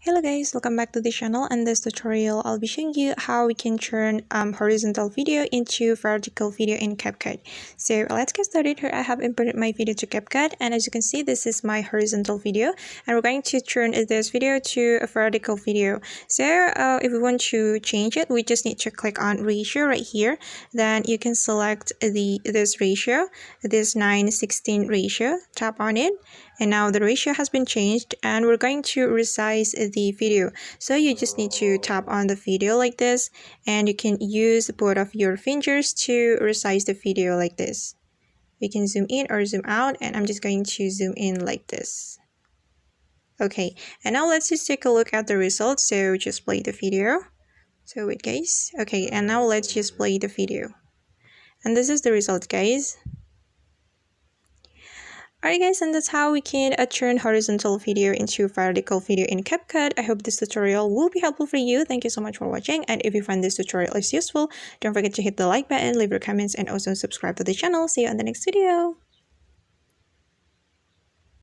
Hello guys, welcome back to the channel. In this tutorial, I'll be showing you how we can turn horizontal video into vertical video in CapCut. So let's get started. Here I have imported my video to CapCut, and as you can see, this is my horizontal video, and we're going to turn this video to a vertical video. So if we want to change it, we just need to click on ratio right here. Then you can select this ratio, this 9:16 ratio, tap on it. And now the ratio has been changed, and we're going to resize the video. So you just need to tap on the video like this, and you can use both of your fingers to resize the video like this. You can zoom in or zoom out, and I'm just going to zoom in like this. Okay, and now let's just take a look at the results. So just play the video. So wait guys. Okay, and now let's just play the video. And this is the result, guys. Alright guys, and that's how we can turn horizontal video into vertical video in CapCut. I hope this tutorial will be helpful for you. Thank you so much for watching, and if you find this tutorial is useful, don't forget to hit the like button, leave your comments, and also subscribe to the channel. See you on the next video.